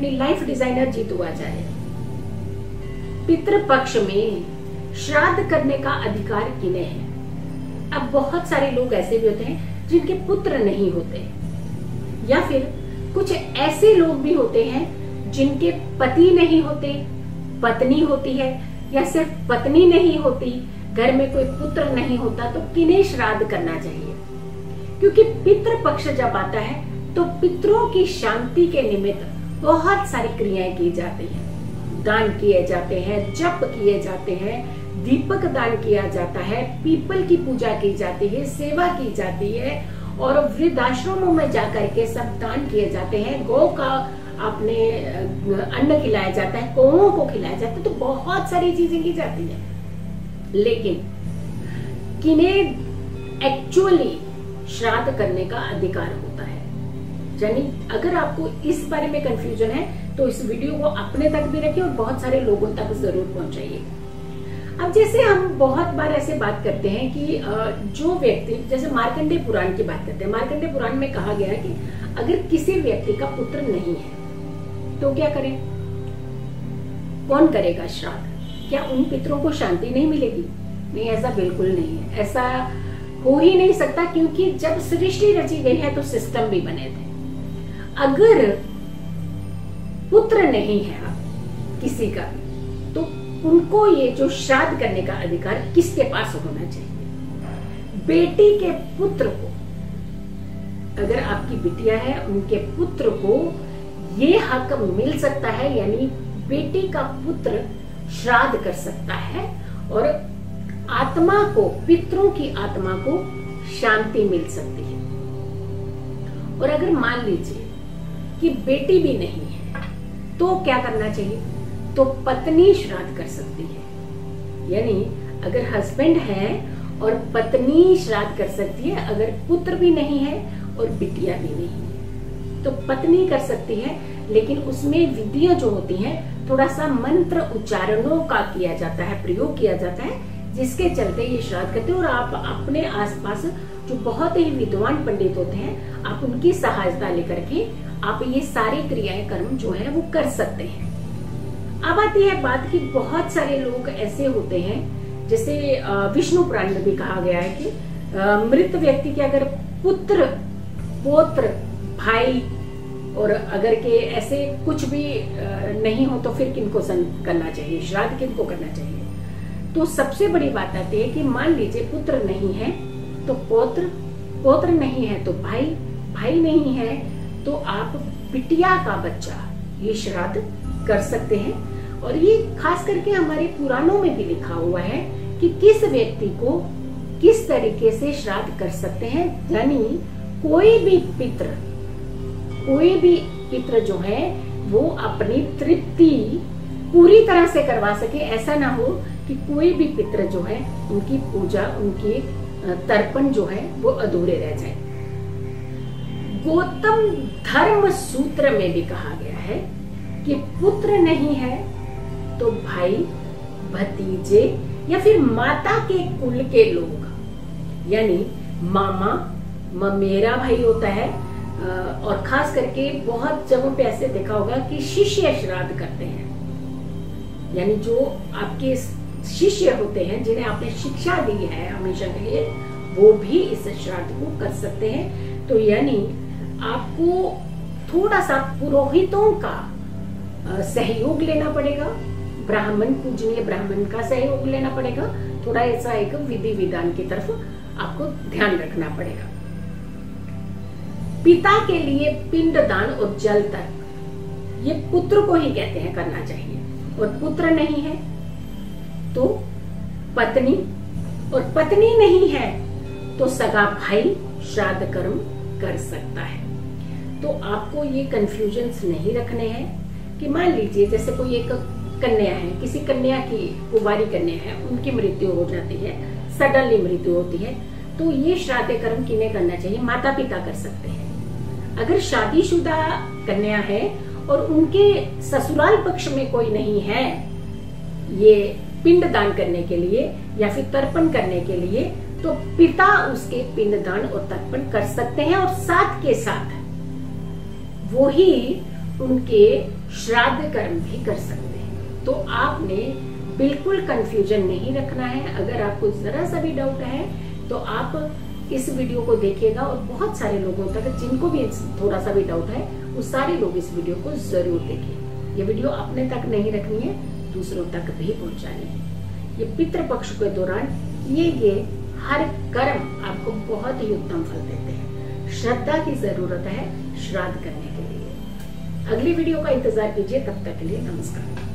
अपनी life designer Jitu आचार्य। पितृपक्ष में श्राद्ध करने का अधिकार किन्हें है? अब बहुत सारे लोग ऐसे भी होते हैं जिनके पुत्र नहीं होते, या फिर कुछ ऐसे लोग भी होते हैं जिनके पति नहीं होते, पत्नी होती है, या सिर्फ पत्नी नहीं होती, घर में कोई पुत्र नहीं होता, तो किन्हें श्राद्ध करना चाहिए? क्योंकि पितृपक्ष जब आता है तो पितरों की शांति के निमित्त बहुत सारी क्रियाएं की जाती हैं। दान किए जाते हैं, जप किए जाते हैं, दीपक दान किया जाता है, पीपल की पूजा की जाती है, सेवा की जाती है, और वृद्धाश्रमों में जाकर के सब दान किए जाते हैं। गौ का अपने अन्न खिलाया जाता है, कौओं को खिलाया जाता है, तो बहुत सारी चीजें की जाती है। लेकिन किन्हें एक्चुअली श्राद्ध करने का अधिकार होता है? यानी अगर आपको इस बारे में कंफ्यूजन है तो इस वीडियो को अपने तक भी रखिए और बहुत सारे लोगों तक जरूर पहुंचाइए। अब जैसे हम बहुत बार ऐसे बात करते हैं कि जो व्यक्ति, जैसे मार्कंडेय पुराण की बात करते हैं, मार्कंडेय पुराण में कहा गया है कि अगर किसी व्यक्ति का पुत्र नहीं है तो क्या करें? कौन करेगा श्राद्ध? क्या उन पितरों को शांति नहीं मिलेगी? नहीं, ऐसा बिल्कुल नहीं है, ऐसा हो ही नहीं सकता, क्योंकि जब सृष्टि रची गई है तो सिस्टम भी बने थे। अगर पुत्र नहीं है किसी का भी, तो उनको ये जो श्राद्ध करने का अधिकार किसके पास होना चाहिए? बेटी के पुत्र को, अगर आपकी बिटिया है उनके पुत्र को ये हक मिल सकता है, यानी बेटी का पुत्र श्राद्ध कर सकता है और आत्मा को, पितरों की आत्मा को शांति मिल सकती है। और अगर मान लीजिए कि बेटी भी नहीं है तो क्या करना चाहिए? तो पत्नी श्राद्ध कर सकती है। यानी अगर हस्बैंड है और पत्नी श्राद्ध कर सकती है, अगर पुत्र भी नहीं है और बिटिया भी नहीं है तो पत्नी कर सकती है। लेकिन उसमें विधियां जो होती हैं, थोड़ा सा मंत्र उच्चारणों का किया जाता है, प्रयोग किया जाता है, जिसके चलते ये श्राद्ध करते हैं। और आप अपने आसपास जो बहुत ही विद्वान पंडित होते हैं, आप उनकी सहायता लेकर के आप ये सारी क्रियाएं, कर्म जो है वो कर सकते हैं। अब आती है बात कि बहुत सारे लोग ऐसे होते हैं, जैसे विष्णु पुराण में भी कहा गया है कि मृत व्यक्ति के अगर पुत्र, पौत्र, भाई और अगर के ऐसे कुछ भी नहीं हो तो फिर किनको करना चाहिए श्राद्ध, किनको करना चाहिए? तो सबसे बड़ी बात आती है कि मान लीजिए पुत्र नहीं है तो पौत्र, पौत्र नहीं है तो भाई, भाई नहीं है तो आप बिटिया का बच्चा ये श्राद्ध कर सकते हैं। और ये खास करके हमारे पुराणों में भी लिखा हुआ है कि किस व्यक्ति को किस तरीके से श्राद्ध कर सकते हैं। यानी कोई भी पितृ जो है वो अपनी तृप्ति पूरी तरह से करवा सके। ऐसा ना हो कि कोई भी पितृ जो है उनकी पूजा, उनकी तर्पण जो है वो अधूरे रह जाए। गौतम धर्म सूत्र में भी कहा गया है कि पुत्र नहीं है तो भाई, भतीजे या फिर माता के कुल के लोग, यानी मामा, ममेरा भाई होता है, और खास करके बहुत जगहों पे ऐसे देखा होगा कि शिष्य श्राद्ध करते हैं। यानी जो आपके शिष्य होते हैं, जिन्हें आपने शिक्षा दी है हमेशा के लिए, वो भी इस श्राद्ध को कर सकते हैं। तो यानी आपको थोड़ा सा पुरोहितों का सहयोग लेना पड़ेगा, ब्राह्मण, पूजनीय ब्राह्मण का सहयोग लेना पड़ेगा, थोड़ा ऐसा एक विधि विधान की तरफ आपको ध्यान रखना पड़ेगा। पिता के लिए पिंड दान और जल तर्पण ये पुत्र को ही कहते हैं करना चाहिए, और पुत्र नहीं है तो पत्नी, और पत्नी नहीं है तो सगा भाई श्राद्ध कर्म कर सकता है। तो आपको ये कंफ्यूजन्स नहीं रखने हैं कि मान लीजिए जैसे कोई एक कन्या है, किसी कन्या की, कुंवारी कन्या है, उनकी मृत्यु हो जाती है, सडनली मृत्यु होती है, तो ये श्राद्ध कर्म किन्हें करना चाहिए? माता पिता कर सकते हैं। अगर शादीशुदा कन्या है और उनके ससुराल पक्ष में कोई नहीं है ये पिंड दान करने के लिए या फिर तर्पण करने के लिए, तो पिता उसके पिंड दान और तर्पण कर सकते हैं, और साथ के साथ वो ही उनके श्राद्ध कर्म भी कर सकते हैं। तो आपने बिल्कुल कंफ्यूजन नहीं रखना है। अगर आपको जरा सा भी डाउट है तो आप इस वीडियो को देखिएगा और बहुत सारे लोगों तक जिनको भी थोड़ा सा भी डाउट है वो सारे लोग इस वीडियो को जरूर देखिए। ये वीडियो अपने तक नहीं रखनी है, दूसरों तक भी पहुंचानी है। ये पितृपक्ष के दौरान ये हर कर्म आपको बहुत ही उत्तम फल देते हैं। श्रद्धा की जरूरत है श्राद्ध करने के लिए। अगली वीडियो का इंतजार कीजिए, तब तक के लिए नमस्कार।